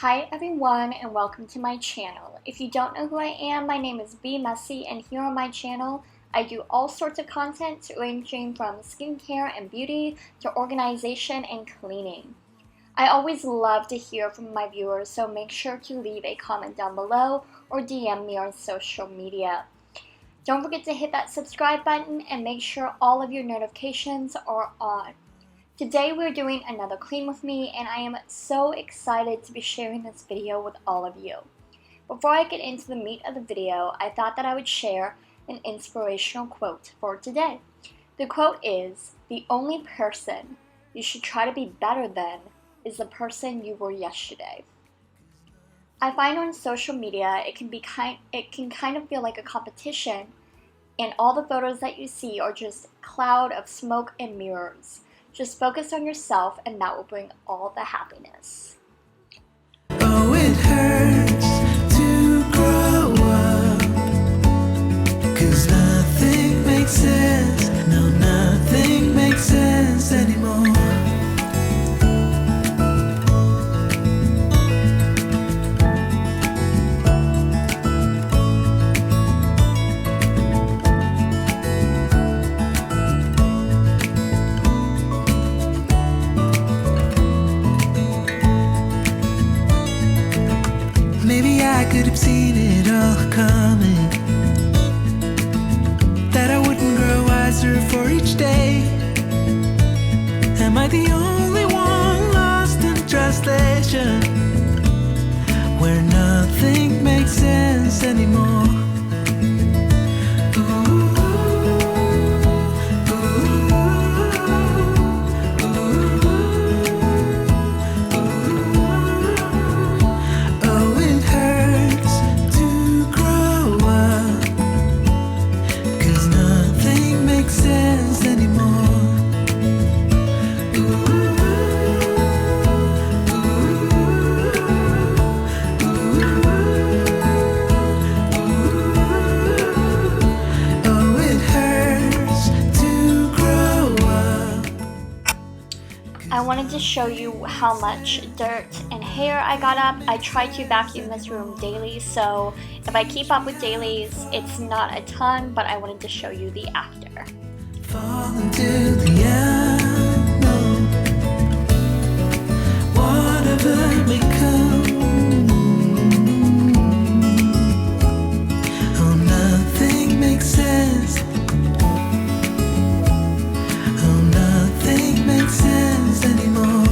Hi everyone and welcome to my channel. If you don't know who I am, my name is Be Messy, and here on my channel I do all sorts of content ranging from skincare and beauty to organization and cleaning. I always love to hear from my viewers, so make sure to leave a comment down below or DM me on social media. Don't forget to hit that subscribe button and make sure all of your notifications are on. Today we're doing another clean with me, and I am so excited to be sharing this video with all of you. Before I get into the meat of the video, I thought that I would share an inspirational quote for today. The quote is, "The only person you should try to be better than is the person you were yesterday." I find on social media it can kind of feel like a competition, and all the photos that you see are just a cloud of smoke and mirrors. Just focus on yourself and that will bring all the happiness. Oh, it hurts to grow up, 'cause nothing makes sense. No, nothing makes sense anymore. Maybe I could have seen it all coming, that I wouldn't grow wiser for each day. Am I the only one lost in translation, where nothing makes sense anymore? I wanted to show you how much dirt and hair I got up. I try to vacuum this room daily, so if I keep up with dailies, it's not a ton, but I wanted to show you the after. Fall into the unknown, whatever may come. Oh, nothing makes sense. Oh, nothing makes sense anymore.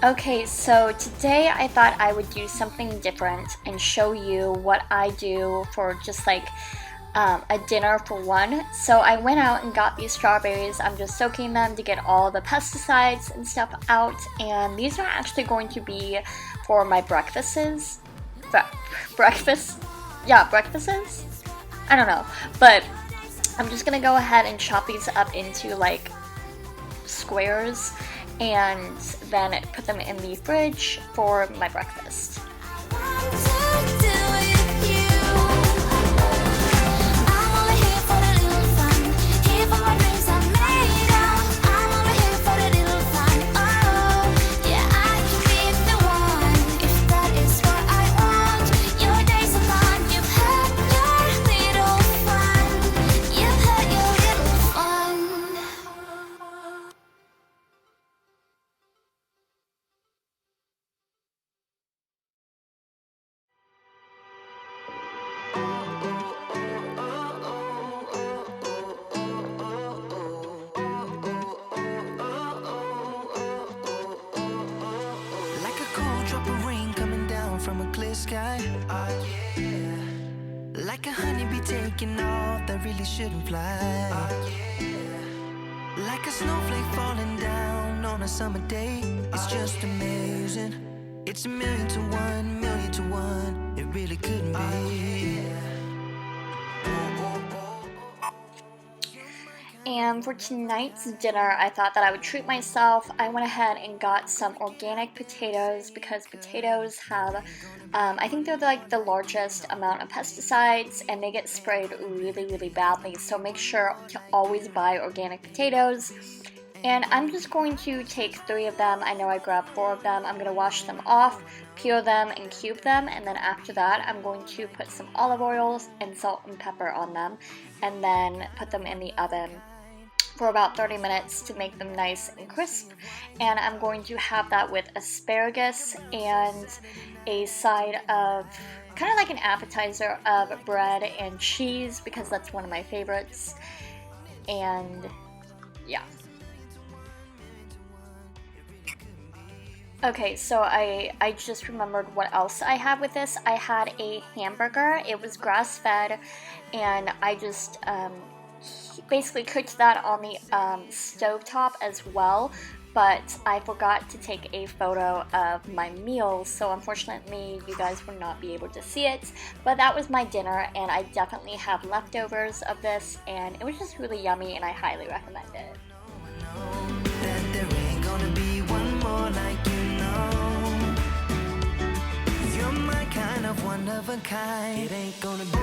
Okay, so today I thought I would do something different and show you what I do for just like a dinner for one. So I went out and got these strawberries. I'm just soaking them to get all the pesticides and stuff out, and these are actually going to be for my breakfasts. Breakfast? Yeah, breakfasts? I don't know, but I'm just gonna go ahead and chop these up into like squares and then put them in the fridge for my breakfast. From a clear sky, yeah. Like a honeybee taking off that really shouldn't fly, yeah. Like a snowflake falling down on a summer day. It's just amazing. It's a million to one, it really couldn't be. And for tonight's dinner, I thought that I would treat myself. I went ahead and got some organic potatoes because potatoes have, I think they're like the largest amount of pesticides and they get sprayed really, really badly. So make sure to always buy organic potatoes. And I'm just going to take 3 of them. I know I grabbed 4 of them. I'm going to wash them off, peel them, and cube them. And then after that, I'm going to put some olive oil and salt and pepper on them. And then put them in the oven for about 30 minutes to make them nice and crisp. And I'm going to have that with asparagus and a side of, kind of like an appetizer of bread and cheese because that's one of my favorites. And yeah. Okay, so I just remembered what else I had with this. I had a hamburger. It was grass-fed, and I just basically cooked that on the stovetop as well, but I forgot to take a photo of my meal, so unfortunately you guys will not be able to see it, but that was my dinner, and I definitely have leftovers of this, and it was just really yummy, and I highly recommend it. One of a kind, it ain't gonna be.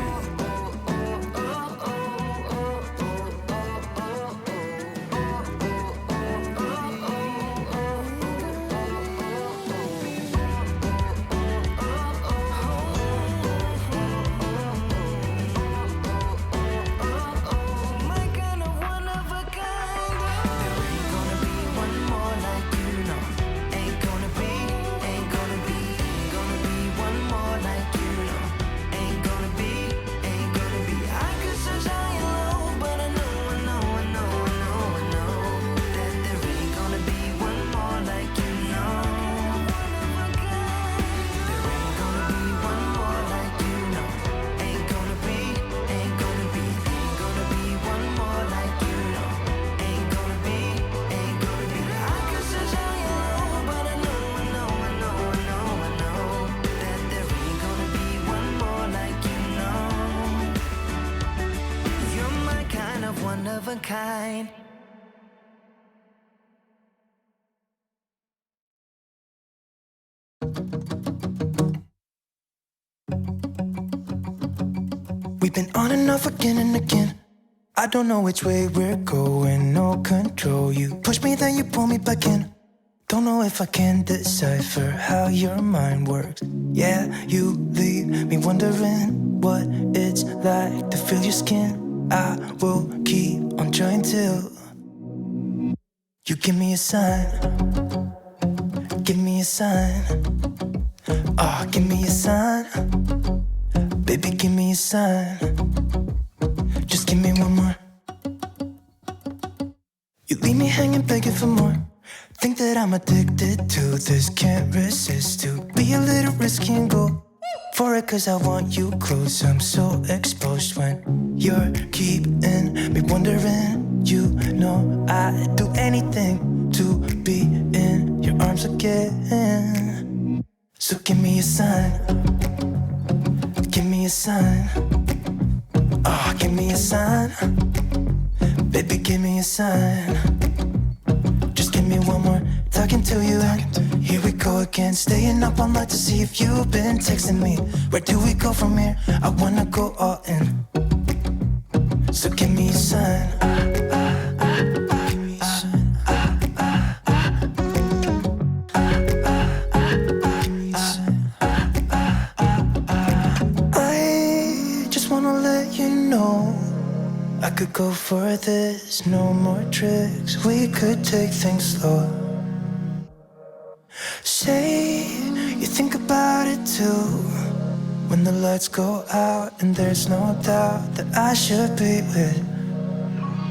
Of a kind. We've been on and off again and again. I don't know which way we're going, no control. You push me, then you pull me back in. Don't know if I can decipher how your mind works. Yeah, you leave me wondering what it's like to feel your skin. I will keep on trying till you give me a sign. Give me a sign. Oh, give me a sign. Baby, give me a sign. Just give me one more. You leave me hanging, begging for more. Think that I'm addicted to this, can't resist to be a little risky and go for it, cause I want you close. I'm so exposed when you're keeping me wondering. You know I'd do anything to be in your arms again. So give me a sign, give me a sign. Oh, give me a sign, baby, give me a sign. Just give me one more talking to you, and here we go again. Staying up all night to see if you've been texting me. Where do we go from here? I wanna go all in. So give me a sign. Give me a sign. I just wanna let you know I could go for this, no more tricks. We could take things slow. Say you think about it too. When the lights go out and there's no doubt that I should be with,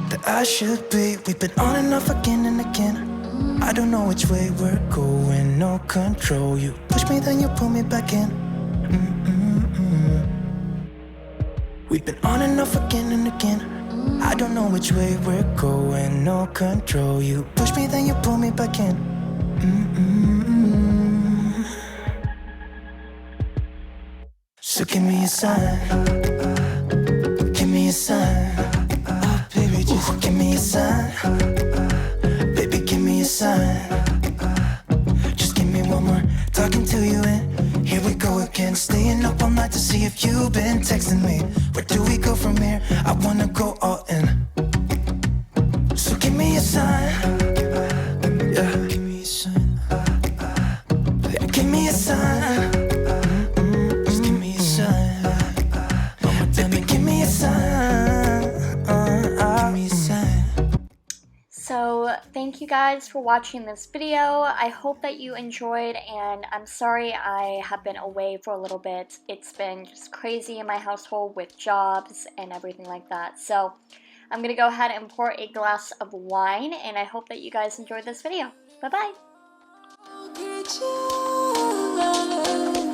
that I should be. We've been on and off again and again. I don't know which way we're going, no control. You push me, then you pull me back in. We've been on and off again and again. I don't know which way we're going, no control. You push me, then you pull me back in. So give me a sign, give me a sign. Oh, baby, just give me a sign. Baby, give me a sign. Just give me one more talking to you, and here we go again. Staying up all night to see if you've been texting me. Where do we go from here? I wanna go all in. So give me a sign. Yeah, give me a sign. Give me a sign. Just give me a sign. Baby, give me a sign. Give me a sign. So thank you guys for watching this video. I hope that you enjoyed, and I'm sorry I have been away for a little bit. It's been just crazy in my household with jobs and everything like that. So I'm gonna go ahead and pour a glass of wine, and I hope that you guys enjoyed this video. Bye bye.